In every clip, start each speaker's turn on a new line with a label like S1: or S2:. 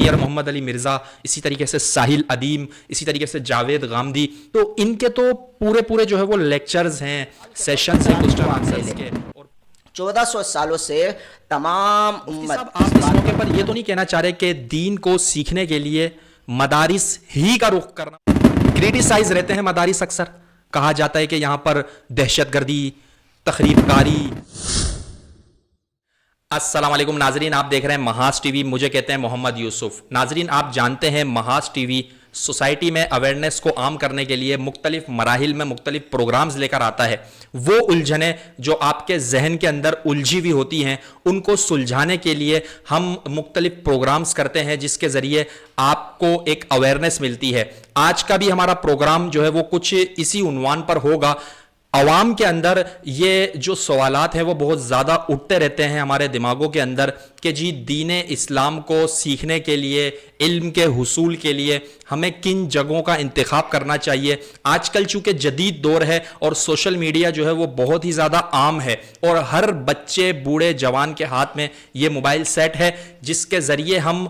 S1: Engineer محمد علی مرزا, اسی طریقے سے ساحل ادیم, اسی طریقے سے جاوید غامدی. تو ان کے تو پورے جو ہے وہ لیکچرز ہیں, سیشنز ہیں کوسچن آنسرز کے.
S2: 1400 سالوں سے تمام امت.
S1: صاحب آپ اس موقع پر یہ تو نہیں کہنا چاہ رہے کہ دین کو سیکھنے کے لیے مدارس ہی کا رخ کرنا؟ کریٹیسائز رہتے ہیں مدارس, اکثر کہا جاتا ہے کہ یہاں پر دہشت گردی, تخریب کاری. السلام علیکم ناظرین, آپ دیکھ رہے ہیں محاذ ٹی وی. مجھے کہتے ہیں محمد یوسف. ناظرین, آپ جانتے ہیں محاذ ٹی وی سوسائٹی میں اویئرنیس کو عام کرنے کے لیے مختلف مراحل میں مختلف پروگرامز لے کر آتا ہے. وہ الجھنیں جو آپ کے ذہن کے اندر الجھی ہوئی ہوتی ہیں, ان کو سلجھانے کے لیے ہم مختلف پروگرامز کرتے ہیں, جس کے ذریعے آپ کو ایک اویئرنیس ملتی ہے. آج کا بھی ہمارا پروگرام جو ہے وہ کچھ اسی عنوان پر ہوگا. عوام کے اندر یہ جو سوالات ہیں وہ بہت زیادہ اٹھتے رہتے ہیں ہمارے دماغوں کے اندر کہ جی دین اسلام کو سیکھنے کے لیے, علم کے حصول کے لیے ہمیں کن جگہوں کا انتخاب کرنا چاہیے. آج کل چونکہ جدید دور ہے اور سوشل میڈیا جو ہے وہ بہت ہی زیادہ عام ہے, اور ہر بچے بوڑھے جوان کے ہاتھ میں یہ موبائل سیٹ ہے, جس کے ذریعے ہم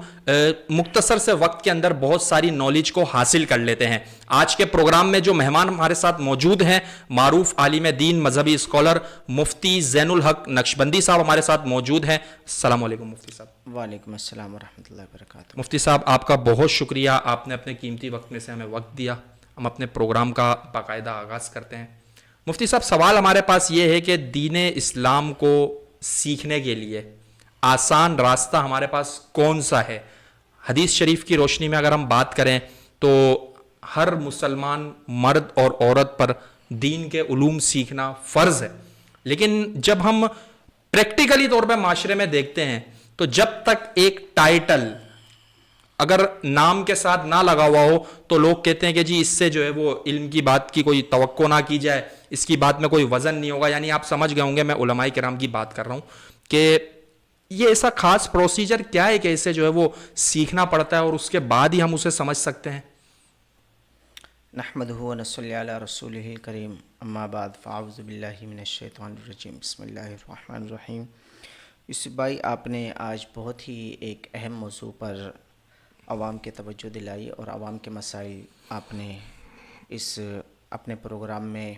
S1: مختصر سے وقت کے اندر بہت ساری نالج کو حاصل کر لیتے ہیں. آج کے پروگرام میں جو مہمان ہمارے ساتھ موجود ہیں, معروف عالم دین, مذہبی اسکالر مفتی زین الحق نقشبندی صاحب ہمارے ساتھ موجود ہیں. السلام علیکم مفتی صاحب.
S2: وعلیکم السلام ورحمۃ اللہ وبرکاتہ.
S1: مفتی صاحب, آپ کا بہت شکریہ, آپ نے اپنے قیمتی وقت میں سے ہمیں وقت دیا. ہم اپنے پروگرام کا باقاعدہ آغاز کرتے ہیں. مفتی صاحب, سوال ہمارے پاس یہ ہے کہ دین اسلام کو سیکھنے کے لیے آسان راستہ ہمارے پاس کون سا ہے؟ حدیث شریف کی روشنی میں اگر ہم بات کریں تو ہر مسلمان مرد اور عورت پر دین کے علوم سیکھنا فرض ہے, لیکن جب ہم پریکٹیکلی طور پہ معاشرے میں دیکھتے ہیں تو جب تک ایک ٹائٹل اگر نام کے ساتھ نہ لگا ہوا ہو تو لوگ کہتے ہیں کہ جی اس سے جو ہے وہ علم کی بات کی کوئی توقع نہ کی جائے, اس کی بات میں کوئی وزن نہیں ہوگا. یعنی آپ سمجھ گئے ہوں گے میں علماء کرام کی بات کر رہا ہوں کہ یہ ایسا خاص پروسیجر کیا ہے کہ اسے جو ہے وہ سیکھنا پڑتا ہے اور اس کے بعد ہی ہم اسے سمجھ سکتے ہیں؟
S2: نحمدہ و نصلی علی رسولہ الکریم, اما بعد فاعوذ باللہ من الشیطان الرجیم, بسم اللہ الرحمن الرحیم. یوسف بھائی, آپ نے آج بہت ہی ایک اہم موضوع پر عوام کے توجہ دلائی اور عوام کے مسائل آپ نے اس اپنے پروگرام میں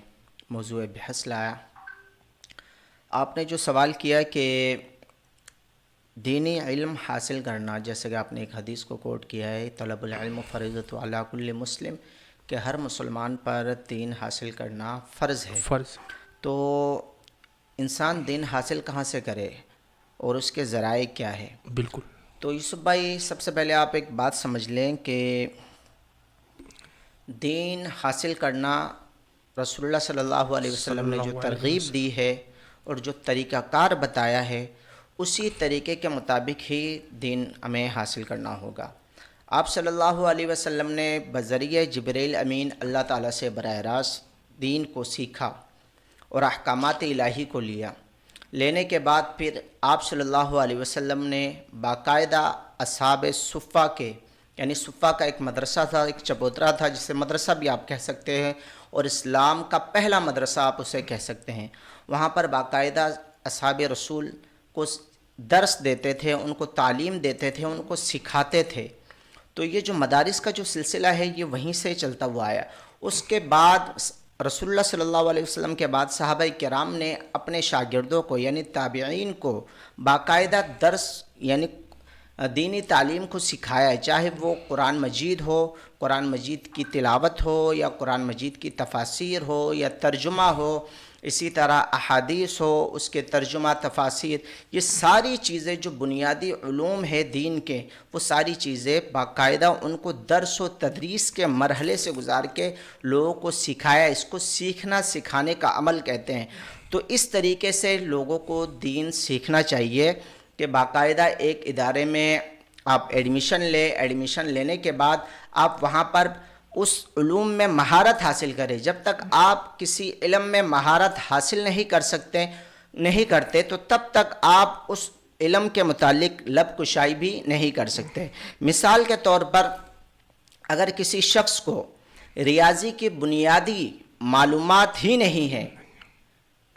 S2: موضوع بحث لایا. آپ نے جو سوال کیا کہ دینی علم حاصل کرنا, جیسے کہ آپ نے ایک حدیث کو کوٹ کیا ہے, طلب العلم فریضۃ علی کل مسلم, کہ ہر مسلمان پر دین حاصل کرنا فرض ہے. تو انسان دین حاصل کہاں سے کرے اور اس کے ذرائع کیا ہے؟
S1: بالکل.
S2: تو یوسف بھائی, سب سے پہلے آپ ایک بات سمجھ لیں کہ دین حاصل کرنا رسول اللہ صلی اللہ علیہ وسلم نے جو ترغیب دی ہے اور جو طریقہ کار بتایا ہے, اسی طریقے کے مطابق ہی دین ہمیں حاصل کرنا ہوگا. آپ صلی اللہ علیہ وسلم نے بذریعہ جبریل امین اللہ تعالیٰ سے براہ راست دین کو سیکھا اور احکامات الہی کو لیا. لینے کے بعد پھر آپ صلی اللہ علیہ وسلم نے باقاعدہ اصحاب صفہ کے, یعنی صفہ کا ایک مدرسہ تھا, ایک چبوترا تھا جسے مدرسہ بھی آپ کہہ سکتے ہیں, اور اسلام کا پہلا مدرسہ آپ اسے کہہ سکتے ہیں. وہاں پر باقاعدہ اصحاب رسول کو درس دیتے تھے, ان کو تعلیم دیتے تھے, ان کو سکھاتے تھے. تو یہ جو مدارس کا جو سلسلہ ہے یہ وہیں سے چلتا ہوا آیا. اس کے بعد رسول اللہ صلی اللہ علیہ وسلم کے بعد صحابہ کرام نے اپنے شاگردوں کو یعنی تابعین کو باقاعدہ درس یعنی دینی تعلیم کو سکھایا ہے, چاہے وہ قرآن مجید ہو, قرآن مجید کی تلاوت ہو, یا قرآن مجید کی تفاسیر ہو, یا ترجمہ ہو, اسی طرح احادیث ہو, اس کے ترجمہ تفاسیر. یہ ساری چیزیں جو بنیادی علوم ہے دین کے, وہ ساری چیزیں باقاعدہ ان کو درس و تدریس کے مرحلے سے گزار کے لوگوں کو سکھایا. اس کو سیکھنا سکھانے کا عمل کہتے ہیں. تو اس طریقے سے لوگوں کو دین سیکھنا چاہیے کہ باقاعدہ ایک ادارے میں آپ ایڈمیشن لیں, ایڈمیشن لینے کے بعد آپ وہاں پر اس علوم میں مہارت حاصل کریں. جب تک آپ کسی علم میں مہارت حاصل نہیں کرتے تو تب تک آپ اس علم کے متعلق لب کشائی بھی نہیں کر سکتے. مثال کے طور پر اگر کسی شخص کو ریاضی کی بنیادی معلومات ہی نہیں ہے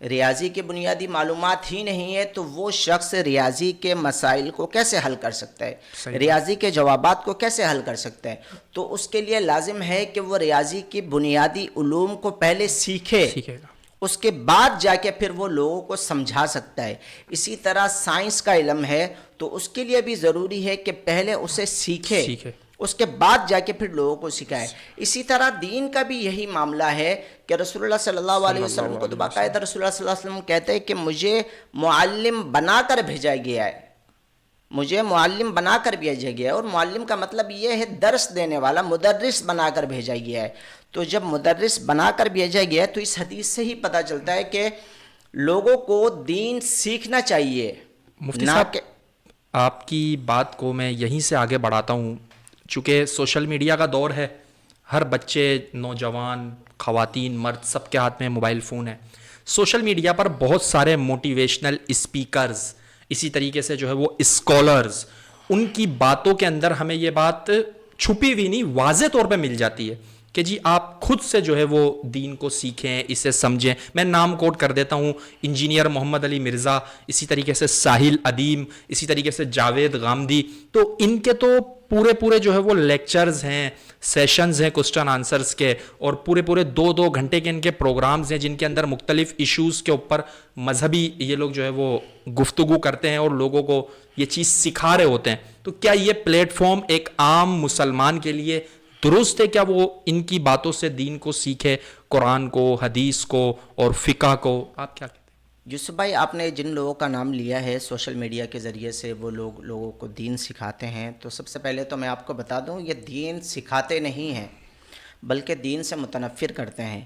S2: ریاضی کے بنیادی معلومات ہی نہیں ہے تو وہ شخص ریاضی کے مسائل کو کیسے حل کر سکتا ہے، ریاضی کے جوابات کو کیسے حل کر سکتا ہے؟ تو اس کے لیے لازم ہے کہ وہ ریاضی کی بنیادی علوم کو پہلے سیکھے، اس کے بعد جا کے پھر وہ لوگوں کو سمجھا سکتا ہے۔ اسی طرح سائنس کا علم ہے تو اس کے لیے بھی ضروری ہے کہ پہلے اسے سیکھے، اس کے بعد جا کے پھر لوگوں کو سکھائے۔ اسی طرح دین کا بھی یہی معاملہ ہے کہ رسول اللہ صلی اللہ علیہ وسلم کو تو باقاعدہ رسول اللہ صلی اللہ علیہ وسلم کہتے ہیں کہ مجھے معلم بنا کر بھیجا گیا ہے، مجھے معلم بنا کر بھیجا گیا ہے، اور معلم کا مطلب یہ ہے درس دینے والا، مدرس بنا کر بھیجا گیا ہے۔ تو جب مدرس بنا کر بھیجا گیا ہے تو اس حدیث سے ہی پتہ چلتا ہے کہ لوگوں کو دین سیکھنا چاہیے۔
S1: مفتی صاحب آپ کی بات کو میں یہیں سے آگے بڑھاتا ہوں، چونکہ سوشل میڈیا کا دور ہے، ہر بچے، نوجوان، خواتین، مرد، سب کے ہاتھ میں موبائل فون ہے۔ سوشل میڈیا پر بہت سارے موٹیویشنل اسپیکرز، اسی طریقے سے جو ہے وہ اسکالرز، ان کی باتوں کے اندر ہمیں یہ بات چھپی ہوئی نہیں، واضح طور پہ مل جاتی ہے کہ جی آپ خود سے جو ہے وہ دین کو سیکھیں، اسے سمجھیں۔ میں نام کوٹ کر دیتا ہوں، انجینئر محمد علی مرزا، اسی طریقے سے ساحل ادیم، اسی طریقے سے جاوید غامدی، تو ان کے تو پورے جو ہے وہ لیکچرز ہیں، سیشنز ہیں کوسچن آنسرز کے، اور پورے 2 گھنٹے کے ان کے پروگرامز ہیں جن کے اندر مختلف ایشوز کے اوپر مذہبی یہ لوگ جو ہے وہ گفتگو کرتے ہیں اور لوگوں کو یہ چیز سکھا رہے ہوتے ہیں۔ تو کیا یہ پلیٹ فارم ایک عام مسلمان کے لیے درست ہے؟ کیا وہ ان کی باتوں سے دین کو سیکھے، قرآن کو، حدیث کو اور فقہ کو؟ آپ کیا کہتے ہیں؟
S2: یوسف بھائی، آپ نے جن لوگوں کا نام لیا ہے سوشل میڈیا کے ذریعے سے وہ لوگوں کو دین سکھاتے ہیں، تو سب سے پہلے تو میں آپ کو بتا دوں یہ دین سکھاتے نہیں ہیں بلکہ دین سے متنفر کرتے ہیں۔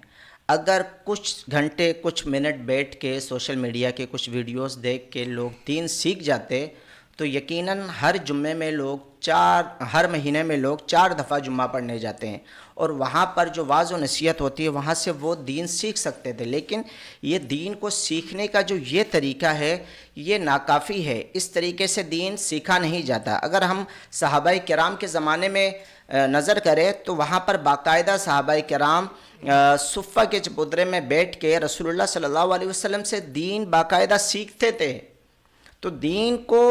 S2: اگر کچھ گھنٹے کچھ منٹ بیٹھ کے سوشل میڈیا کے کچھ ویڈیوز دیکھ کے لوگ دین سیکھ جاتے تو یقیناً ہر جمعے میں ہر مہینے میں لوگ 4 دفعہ جمعہ پڑھنے جاتے ہیں، اور وہاں پر جو واعظ و نصیحت ہوتی ہے وہاں سے وہ دین سیکھ سکتے تھے۔ لیکن یہ دین کو سیکھنے کا جو یہ طریقہ ہے یہ ناکافی ہے، اس طریقے سے دین سیکھا نہیں جاتا۔ اگر ہم صحابہ کرام کے زمانے میں نظر کریں تو وہاں پر باقاعدہ صحابہ کرام صفہ کے چبوترے میں بیٹھ کے رسول اللہ صلی اللہ علیہ وسلم سے دین باقاعدہ سیکھتے تھے۔ تو دین کو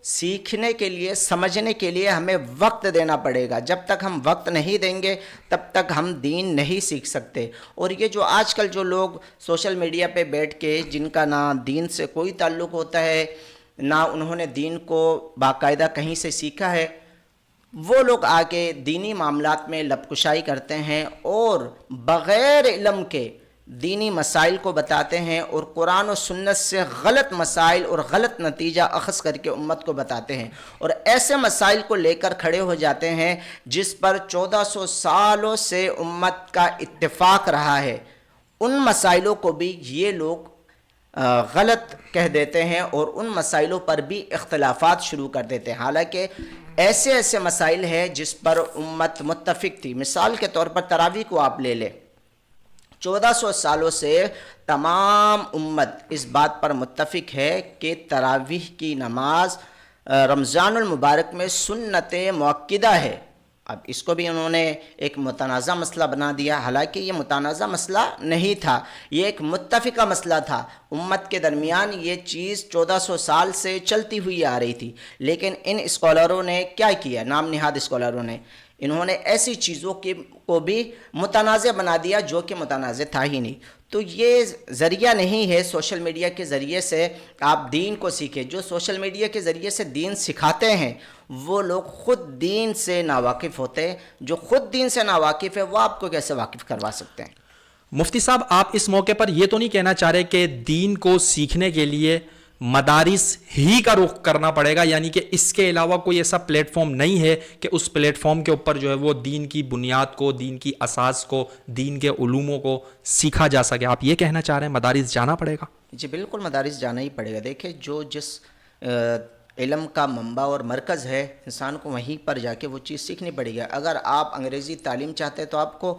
S2: سیکھنے کے لیے، سمجھنے کے لیے ہمیں وقت دینا پڑے گا۔ جب تک ہم وقت نہیں دیں گے تب تک ہم دین نہیں سیکھ سکتے۔ اور یہ جو آج کل جو لوگ سوشل میڈیا پہ بیٹھ کے جن کا نہ دین سے کوئی تعلق ہوتا ہے، نہ انہوں نے دین کو باقاعدہ کہیں سے سیکھا ہے، وہ لوگ آ کے دینی معاملات میں لب کشائی کرتے ہیں اور بغیر علم کے دینی مسائل کو بتاتے ہیں، اور قرآن و سنت سے غلط مسائل اور غلط نتیجہ اخذ کر کے امت کو بتاتے ہیں، اور ایسے مسائل کو لے کر کھڑے ہو جاتے ہیں جس پر 1400 سالوں سے امت کا اتفاق رہا ہے۔ ان مسائلوں کو بھی یہ لوگ غلط کہہ دیتے ہیں اور ان مسائلوں پر بھی اختلافات شروع کر دیتے ہیں، حالانکہ ایسے مسائل ہیں جس پر امت متفق تھی۔ مثال کے طور پر تراویح کو آپ لے لیں، 1400 سالوں سے تمام امت اس بات پر متفق ہے کہ تراویح کی نماز رمضان المبارک میں سنت مؤکدہ ہے۔ اب اس کو بھی انہوں نے ایک متنازع مسئلہ بنا دیا، حالانکہ یہ متنازع مسئلہ نہیں تھا، یہ ایک متفقہ مسئلہ تھا۔ امت کے درمیان یہ چیز 1400 سال سے چلتی ہوئی آ رہی تھی، لیکن ان اسکالروں نے کیا کیا، نام نہاد اسکالروں نے، انہوں نے ایسی چیزوں کو بھی متنازع بنا دیا جو کہ متنازع تھا ہی نہیں۔ تو یہ ذریعہ نہیں ہے سوشل میڈیا کے ذریعے سے آپ دین کو سیکھیں۔ جو سوشل میڈیا کے ذریعے سے دین سکھاتے ہیں وہ لوگ خود دین سے ناواقف ہوتے ہیں، جو خود دین سے ناواقف ہے وہ آپ کو کیسے واقف کروا سکتے ہیں؟
S1: مفتی صاحب، آپ اس موقع پر یہ تو نہیں کہنا چاہ رہے کہ دین کو سیکھنے کے لیے مدارس ہی کا رخ کرنا پڑے گا، یعنی کہ اس کے علاوہ کوئی ایسا پلیٹ فارم نہیں ہے کہ اس پلیٹ فارم کے اوپر جو ہے وہ دین کی بنیاد کو، دین کی اساس کو، دین کے علوموں کو سیکھا جا سکے؟ آپ یہ کہنا چاہ رہے ہیں مدارس جانا پڑے گا؟
S2: جی بالکل، مدارس جانا ہی پڑے گا۔ دیکھیں جو جس علم کا منبع اور مرکز ہے، انسان کو وہیں پر جا کے وہ چیز سیکھنی پڑے گی. اگر آپ انگریزی تعلیم چاہتے ہیں تو آپ کو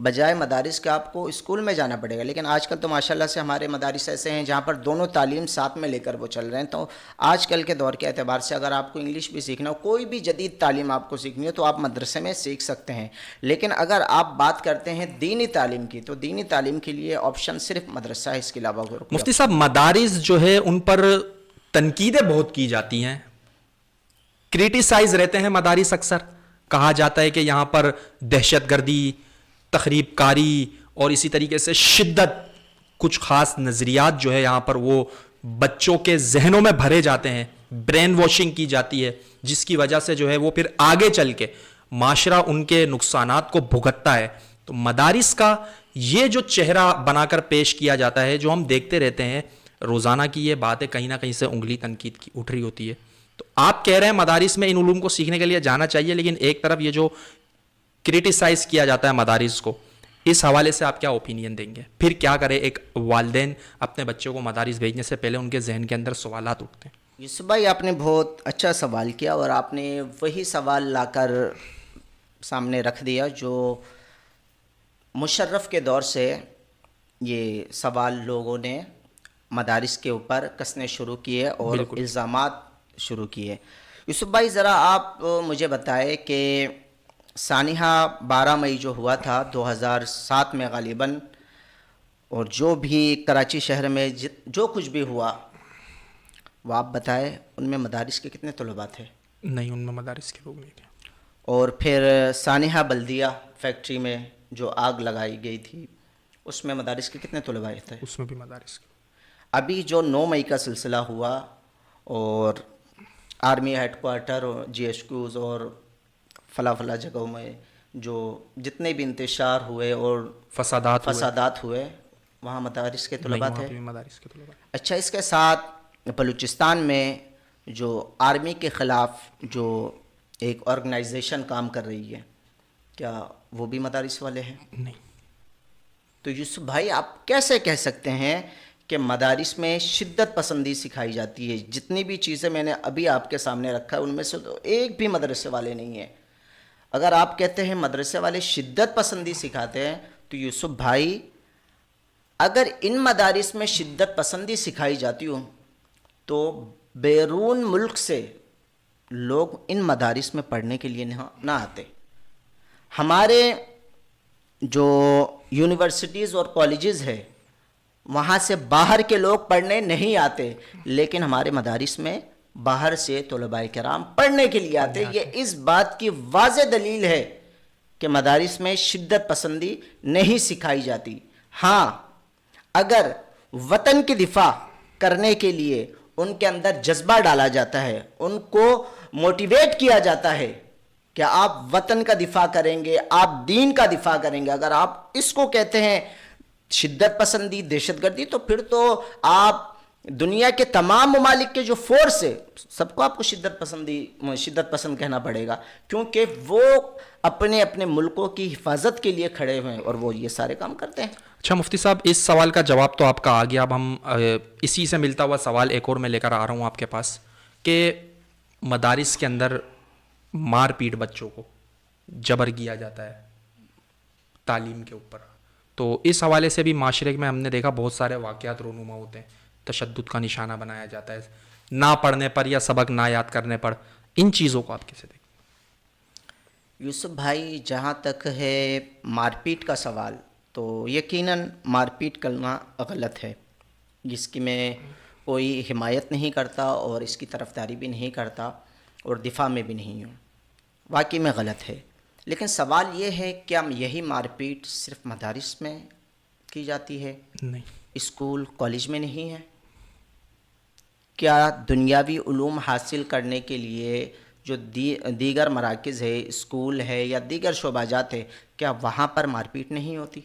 S2: بجائے مدارس کے آپ کو اسکول میں جانا پڑے گا. لیکن آج کل تو ماشاءاللہ سے ہمارے مدارس ایسے ہیں جہاں پر دونوں تعلیم ساتھ میں لے کر وہ چل رہے ہیں. تو آج کل کے دور کے اعتبار سے اگر آپ کو انگلش بھی سیکھنا ہو، کوئی بھی جدید تعلیم آپ کو سیکھنی ہو، تو آپ مدرسے میں سیکھ سکتے ہیں. لیکن اگر آپ بات کرتے ہیں دینی تعلیم کی، تو دینی تعلیم کے لیے آپشن صرف مدرسہ ہے، اس کے علاوہ
S1: مفتی صاحب، مدارس جو ہے ان پر تنقیدیں بہت کی جاتی ہیں، کریٹیسائز رہتے ہیں مدارس. اکثر کہا جاتا ہے کہ یہاں پر دہشت گردی، تخریب کاری اور اسی طریقے سے شدت، کچھ خاص نظریات جو ہے یہاں پر وہ بچوں کے ذہنوں میں بھرے جاتے ہیں، برین واشنگ کی جاتی ہے، جس کی وجہ سے جو ہے وہ پھر آگے چل کے معاشرہ ان کے نقصانات کو بھگتتا ہے. تو مدارس کا یہ جو چہرہ بنا کر پیش کیا جاتا ہے، جو ہم دیکھتے رہتے ہیں روزانہ کی یہ بات ہے، کہیں نہ کہیں سے انگلی تنقید کی اٹھ رہی ہوتی ہے. تو آپ کہہ رہے ہیں مدارس میں ان علوم کو سیکھنے کے لیے جانا چاہیے، لیکن ایک طرف یہ جو کریٹیسائز کیا جاتا ہے مدارس کو، اس حوالے سے آپ کیا اوپینین دیں گے؟ پھر کیا کرے ایک والدین اپنے بچوں کو مدارس بھیجنے سے پہلے ان کے ذہن کے اندر سوالات اٹھتے ہیں.
S2: یوسف بھائی، آپ نے بہت اچھا سوال کیا، اور آپ نے وہی سوال لا کر سامنے رکھ دیا جو مشرف کے دور سے یہ سوال لوگوں نے مدارس کے اوپر کسنے شروع کیے اور الزامات شروع کیے. یوسف بھائی، ذرا آپ مجھے بتائیں کہ سانحہ 12 مئی جو ہوا تھا 2007 میں غالباً، اور جو بھی کراچی شہر میں جو کچھ بھی ہوا، وہ آپ بتائیں ان میں مدارس کے کتنے طلباء تھے؟
S1: نہیں، ان میں مدارس کے لوگ نہیں تھے.
S2: اور پھر سانحہ بلدیہ فیکٹری میں جو آگ لگائی گئی تھی، اس میں مدارس کے کتنے طلباء تھے؟
S1: اس میں بھی مدارس کے.
S2: ابھی جو 9 مئی کا سلسلہ ہوا، اور آرمی ہیڈ کوارٹر اور جی ایچ کیوز اور فلاں جگہوں میں جو جتنے بھی انتشار ہوئے اور فسادات ہوئے، وہاں مدارس کے طلباء تھے؟
S1: مدارس کے طلباء.
S2: اچھا، اس کے ساتھ بلوچستان میں جو آرمی کے خلاف جو ایک آرگنائزیشن کام کر رہی ہے، کیا وہ بھی مدارس والے ہیں؟
S1: نہیں.
S2: تو یوسف بھائی، آپ کیسے کہہ سکتے ہیں کہ مدارس میں شدت پسندی سکھائی جاتی ہے؟ جتنی بھی چیزیں میں نے ابھی آپ کے سامنے رکھا ہے، ان میں سے تو ایک بھی مدرسے والے نہیں ہیں. اگر آپ کہتے ہیں مدرسے والے شدت پسندی سکھاتے ہیں، تو یوسف بھائی، اگر ان مدارس میں شدت پسندی سکھائی جاتی ہو تو بیرون ملک سے لوگ ان مدارس میں پڑھنے کے لیے نہ آتے. ہمارے جو یونیورسٹیز اور کالجز ہے، وہاں سے باہر کے لوگ پڑھنے نہیں آتے، لیکن ہمارے مدارس میں باہر سے طلباء کرام پڑھنے کے لیے آتے. یہ اس بات کی واضح دلیل ہے کہ مدارس میں شدت پسندی نہیں سکھائی جاتی. ہاں، اگر وطن کی دفاع کرنے کے لیے ان کے اندر جذبہ ڈالا جاتا ہے، ان کو موٹیویٹ کیا جاتا ہے کہ آپ وطن کا دفاع کریں گے، آپ دین کا دفاع کریں گے، اگر آپ اس کو کہتے ہیں شدت پسندی، دہشت گردی، تو پھر تو آپ دنیا کے تمام ممالک کے جو فورس ہے، سب کو آپ کو شدت پسند کہنا پڑے گا، کیونکہ وہ اپنے اپنے ملکوں کی حفاظت کے لیے کھڑے ہوئے ہیں اور وہ یہ سارے کام کرتے ہیں.
S1: اچھا مفتی صاحب، اس سوال کا جواب تو آپ کا آ گیا. اب ہم اسی سے ملتا ہوا سوال ایک اور میں لے کر آ رہا ہوں آپ کے پاس، کہ مدارس کے اندر مار پیٹ، بچوں کو جبر کیا جاتا ہے تعلیم کے اوپر. تو اس حوالے سے بھی معاشرے میں ہم نے دیکھا بہت سارے واقعات رونما ہوتے ہیں، تشدد کا نشانہ بنایا جاتا ہے نہ پڑھنے پر یا سبق نہ یاد کرنے پر. ان چیزوں کو آپ کیسے دیکھیں؟
S2: یوسف بھائی، جہاں تک ہے مار پیٹ کا سوال، تو یقیناً مار پیٹ کرنا غلط ہے، جس کی میں کوئی حمایت نہیں کرتا اور اس کی طرفداری بھی نہیں کرتا اور دفاع میں بھی نہیں ہوں. واقعی میں غلط ہے. لیکن سوال یہ ہے کہ ہم یہی مار پیٹ صرف مدارس میں کی جاتی ہے؟
S1: نہیں.
S2: اسکول کالج میں نہیں ہے؟ کیا دنیاوی علوم حاصل کرنے کے لیے جو دیگر مراکز ہے، اسکول ہے یا دیگر شعبہ جات ہے، کیا وہاں پر مار پیٹ نہیں ہوتی؟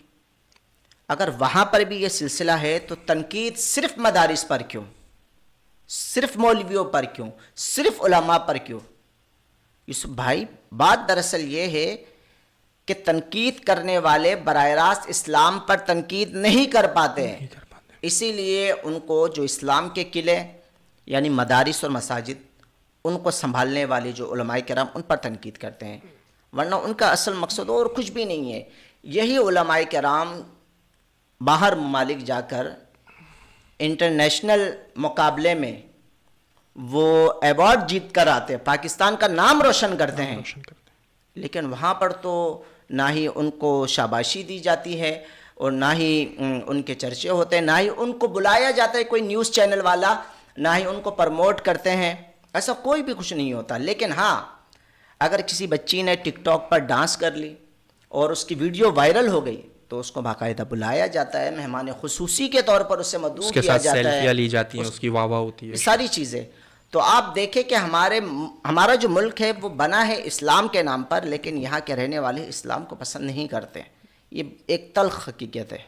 S2: اگر وہاں پر بھی یہ سلسلہ ہے تو تنقید صرف مدارس پر کیوں؟ صرف مولویوں پر کیوں؟ صرف علماء پر کیوں؟ یوسف بھائی، بات دراصل یہ ہے کہ تنقید کرنے والے براہ راست اسلام پر تنقید نہیں کر پاتے ہیں، اسی لیے ان کو جو اسلام کے قلعے یعنی مدارس اور مساجد، ان کو سنبھالنے والے جو علماء کرام ان پر تنقید کرتے ہیں، ورنہ ان کا اصل مقصد اور کچھ بھی نہیں ہے. یہی علماء کرام باہر ممالک جا کر انٹرنیشنل مقابلے میں وہ ایوارڈ جیت کر آتے ہیں، پاکستان کا نام روشن کرتے ہیں، لیکن وہاں پر تو نہ ہی ان کو شاباشی دی جاتی ہے اور نہ ہی ان کے چرچے ہوتے ہیں، نہ ہی ان کو بلایا جاتا ہے کوئی نیوز چینل والا، نہ ہی ان کو پروموٹ کرتے ہیں. ایسا کوئی بھی کچھ نہیں ہوتا. لیکن ہاں، اگر کسی بچی نے ٹک ٹاک پر ڈانس کر لی اور اس کی ویڈیو وائرل ہو گئی تو اس کو باقاعدہ بلایا جاتا ہے، مہمان خصوصی کے طور پر اسے مدعو کیا جاتا ہے،
S1: سیلفیاں لی جاتی ہیں، اس کی واہ واہ ہوتی ہے،
S2: ساری چیزیں. تو آپ دیکھیں کہ ہمارا جو ملک ہے وہ بنا ہے اسلام کے نام پر، لیکن یہاں کے رہنے والے اسلام کو پسند نہیں کرتے. یہ ایک تلخ حقیقت ہے.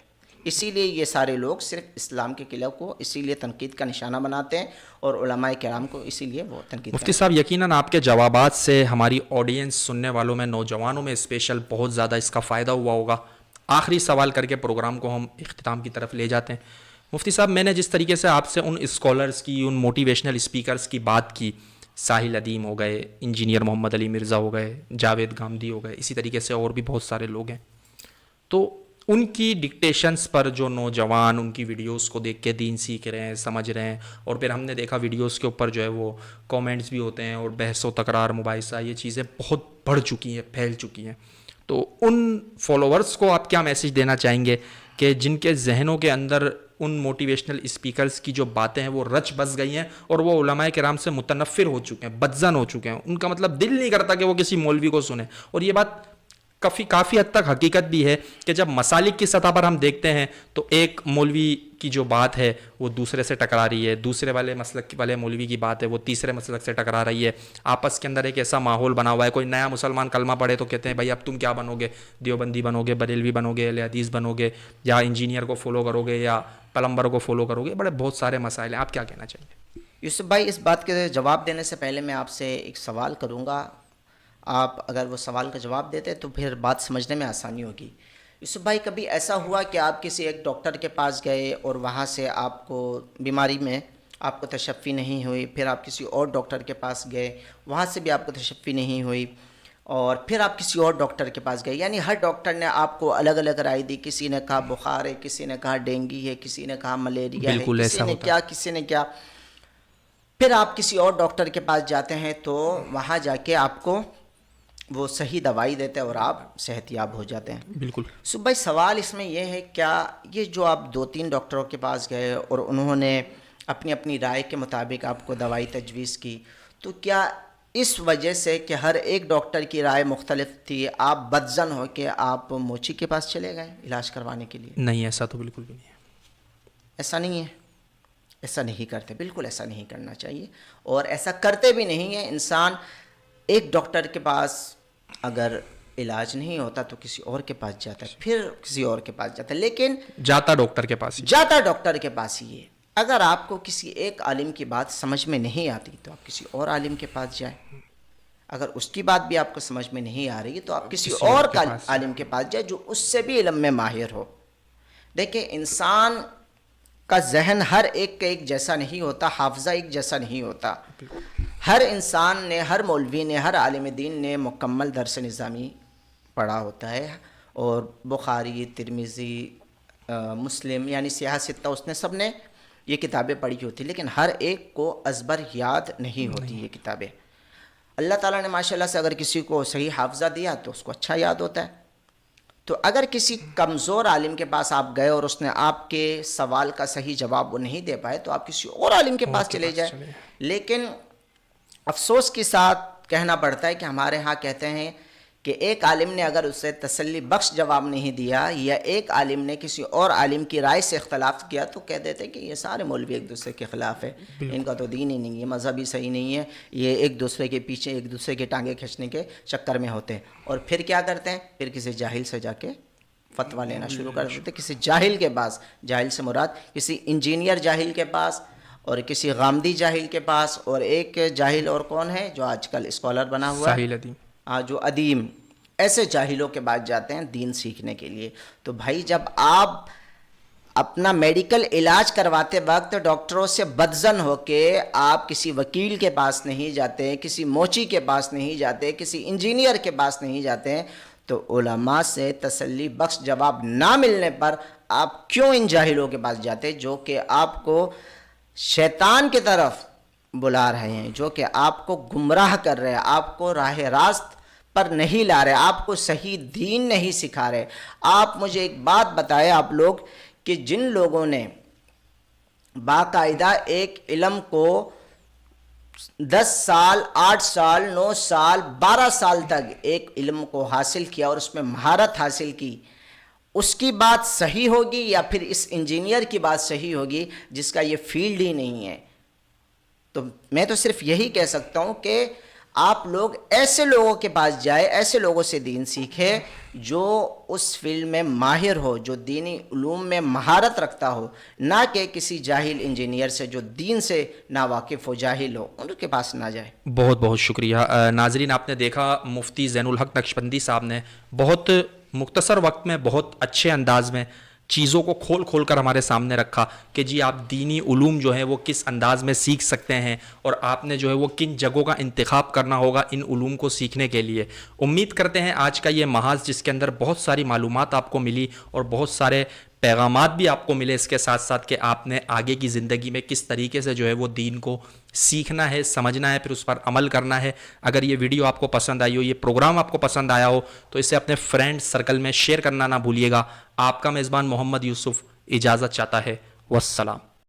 S2: اسی لیے یہ سارے لوگ صرف اسلام کے قلعہ کو اسی لیے تنقید کا نشانہ بناتے ہیں اور علماء کرام کو اسی لیے وہ تنقید.
S1: مفتی صاحب، یقیناً آپ کے جوابات سے ہماری آڈینس، سننے والوں میں، نوجوانوں میں اسپیشل بہت زیادہ اس کا فائدہ ہوا ہوگا. آخری سوال کر کے پروگرام کو ہم اختتام کی طرف لے جاتے ہیں. مفتی صاحب، میں نے جس طریقے سے آپ سے ان اسکالرز کی، ان موٹیویشنل اسپیکرز کی بات کی، ساحل ادیم ہو گئے، انجینئر محمد علی مرزا ہو گئے، جاوید گامدی ہو گئے، اسی طریقے سے اور بھی بہت سارے لوگ ہیں، تو ان کی ڈکٹیشنز پر جو نوجوان ان کی ویڈیوز کو دیکھ کے دین سیکھ رہے ہیں، سمجھ رہے ہیں، اور پھر ہم نے دیکھا ویڈیوز کے اوپر جو ہے وہ کومنٹس بھی ہوتے ہیں اور بحث و تکرار، مباحثہ، یہ چیزیں بہت بڑھ چکی ہیں، پھیل چکی ہیں. تو ان فالوورز کو آپ کیا میسیج دینا چاہیں گے کہ جن کے ذہنوں کے اندر ان موٹیویشنل اسپیکرز کی جو باتیں ہیں وہ رچ بس گئی ہیں اور وہ علماء کرام سے متنفر ہو چکے ہیں، بدظن ہو چکے ہیں، ان کا مطلب دل نہیں کرتا کہ وہ کسی مولوی کو سنیں؟ اور یہ بات کافی حد تک حقیقت بھی ہے کہ جب مسالک کی سطح پر ہم دیکھتے ہیں تو ایک مولوی کی جو بات ہے وہ دوسرے سے ٹکرا رہی ہے، دوسرے والے مسلک والے مولوی کی بات ہے وہ تیسرے مسلک سے ٹکرا رہی ہے. آپس کے اندر ایک ایسا ماحول بنا ہوا ہے، کوئی نیا مسلمان کلمہ پڑھے تو کہتے ہیں بھائی اب تم کیا بنو گے، دیوبندی بنو گے، بریلوی بنو گے، اہل حدیث بنو گے، یا انجینئر کو فالو کرو گے، یا پلمبر کو فالو کرو گے. بہت سارے مسائل ہیں. آپ کیا کہنا چاہیں گے؟
S2: یوسف بھائی، اس بات کے جواب دینے سے پہلے میں آپ سے ایک سوال کروں گا. آپ اگر وہ سوال کا جواب دیتے تو پھر بات سمجھنے میں آسانی ہوگی. یوسف بھائی، کبھی ایسا ہوا کہ آپ کسی ایک ڈاکٹر کے پاس گئے اور وہاں سے آپ کو بیماری میں آپ کو تشفی نہیں ہوئی، پھر آپ کسی اور ڈاکٹر کے پاس گئے، وہاں سے بھی آپ کو تشفی نہیں ہوئی، اور پھر آپ کسی اور ڈاکٹر کے پاس گئے، یعنی ہر ڈاکٹر نے آپ کو الگ الگ رائے دی، کسی نے کہا بخار ہے، کسی نے کہا ڈینگی ہے، کسی نے کہا ملیریا ہے، کسی نے کیا کسی نے کیا. پھر آپ کسی اور ڈاکٹر کے پاس جاتے ہیں تو وہاں جا کے آپ کو وہ صحیح دوائی دیتے ہیں اور آپ صحت یاب ہو جاتے ہیں.
S1: بالکل.
S2: سو بھائی، سوال اس میں یہ ہے، کیا یہ جو آپ 2-3 ڈاکٹروں کے پاس گئے اور انہوں نے اپنی اپنی رائے کے مطابق آپ کو دوائی تجویز کی، تو کیا اس وجہ سے کہ ہر ایک ڈاکٹر کی رائے مختلف تھی آپ بدظن ہو کہ آپ موچی کے پاس چلے گئے علاج کروانے کے لیے؟
S1: نہیں، ایسا تو بالکل بھی نہیں ہے.
S2: ایسا نہیں ہے، ایسا نہیں کرتے، بالکل ایسا نہیں کرنا چاہیے، اور ایسا کرتے بھی نہیں ہیں. انسان ایک ڈاکٹر کے پاس اگر علاج نہیں ہوتا تو کسی اور کے پاس جاتا ہے، پھر کسی اور کے پاس جاتا ہے، لیکن
S1: جاتا ڈاکٹر کے پاس ہی.
S2: جاتا ڈاکٹر کے پاس ہی ہے. اگر آپ کو کسی ایک عالم کی بات سمجھ میں نہیں آتی تو آپ کسی اور عالم کے پاس جائیں. اگر اس کی بات بھی آپ کو سمجھ میں نہیں آ رہی تو آپ کسی اور عالم کے پاس جائیں جو اس سے بھی علم میں ماہر ہو. دیکھیں، انسان کا ذہن ہر ایک کا ایک جیسا نہیں ہوتا، حافظہ ایک جیسا نہیں ہوتا. ہر انسان نے، ہر مولوی نے، ہر عالم دین نے مکمل درس نظامی پڑھا ہوتا ہے، اور بخاری، ترمذی، مسلم، یعنی سیاہ ستہ، اس نے سب نے یہ کتابیں پڑھی ہوتی، لیکن ہر ایک کو ازبر یاد نہیں ہوتی یہ کتابیں. اللہ تعالیٰ نے ماشاء اللہ سے اگر کسی کو صحیح حافظہ دیا تو اس کو اچھا یاد ہوتا ہے. تو اگر کسی کمزور عالم کے پاس آپ گئے اور اس نے آپ کے سوال کا صحیح جواب وہ نہیں دے پائے تو آپ کسی اور عالم کے پاس چلے جائیں. لیکن افسوس کے ساتھ کہنا پڑتا ہے کہ ہمارے ہاں کہتے ہیں کہ ایک عالم نے اگر اسے تسلی بخش جواب نہیں دیا، یا ایک عالم نے کسی اور عالم کی رائے سے اختلاف کیا، تو کہہ دیتے کہ یہ سارے مولوی ایک دوسرے کے خلاف ہے، ان کا تو دین ہی نہیں ہے، مذہب ہی صحیح نہیں ہے، یہ ایک دوسرے کے پیچھے ایک دوسرے کے ٹانگیں کھینچنے کے چکر میں ہوتے ہیں. اور پھر کیا کرتے ہیں؟ پھر کسی جاہل سے جا کے فتویٰ لینا شروع کر دیتے. کسی جاہل کے پاس، جاہل سے مراد کسی انجینئر جاہل کے پاس، اور کسی غامدی جاہل کے پاس، اور ایک جاہل اور کون ہے جو آج کل اسکالر بنا ہوا ہے،
S1: ساحل ادیم،
S2: جو ادیم. ایسے جاہلوں کے بعد جاتے ہیں دین سیکھنے کے لیے. تو بھائی، جب آپ اپنا میڈیکل علاج کرواتے وقت ڈاکٹروں سے بدظن ہو کے آپ کسی وکیل کے پاس نہیں جاتے، کسی موچی کے پاس نہیں جاتے، کسی انجینئر کے پاس نہیں جاتے ہیں، تو علماء سے تسلی بخش جواب نہ ملنے پر آپ کیوں ان جاہلوں کے پاس جاتے جو کہ آپ کو شیطان کی طرف بلا رہے ہیں، جو کہ آپ کو گمراہ کر رہے ہیں، آپ کو راہ راست پر نہیں لا رہے، آپ کو صحیح دین نہیں سکھا رہے۔ آپ مجھے ایک بات بتائیں، آپ لوگ کہ جن لوگوں نے باقاعدہ ایک علم کو 10 سال 8 سال 9 سال 12 سال تک ایک علم کو حاصل کیا اور اس میں مہارت حاصل کی، اس کی بات صحیح ہوگی یا پھر اس انجینئر کی بات صحیح ہوگی جس کا یہ فیلڈ ہی نہیں ہے؟ تو میں تو صرف یہی کہہ سکتا ہوں کہ آپ لوگ ایسے لوگوں کے پاس جائے، ایسے لوگوں سے دین سیکھے جو اس فیلڈ میں ماہر ہو، جو دینی علوم میں مہارت رکھتا ہو، نہ کہ کسی جاہل انجینئر سے جو دین سے ناواقف ہو، جاہل ہو، ان کے پاس نہ جائے۔
S1: بہت بہت شکریہ ناظرین، آپ نے دیکھا مفتی زین الحق نقشبندی صاحب نے بہت مختصر وقت میں بہت اچھے انداز میں چیزوں کو کھول کھول کر ہمارے سامنے رکھا کہ جی آپ دینی علوم جو ہیں وہ کس انداز میں سیکھ سکتے ہیں اور آپ نے جو ہے وہ کن جگہوں کا انتخاب کرنا ہوگا ان علوم کو سیکھنے کے لیے۔ امید کرتے ہیں آج کا یہ محاذ جس کے اندر بہت ساری معلومات آپ کو ملی اور بہت سارے پیغامات بھی آپ کو ملے اس کے ساتھ ساتھ کہ آپ نے آگے کی زندگی میں کس طریقے سے جو ہے وہ دین کو سیکھنا ہے، سمجھنا ہے، پھر اس پر عمل کرنا ہے۔ اگر یہ ویڈیو آپ کو پسند آئی ہو، یہ پروگرام آپ کو پسند آیا ہو تو اسے اپنے فرینڈ سرکل میں شیئر کرنا نہ بھولیے گا۔ آپ کا میزبان محمد یوسف اجازت چاہتا ہے، والسلام۔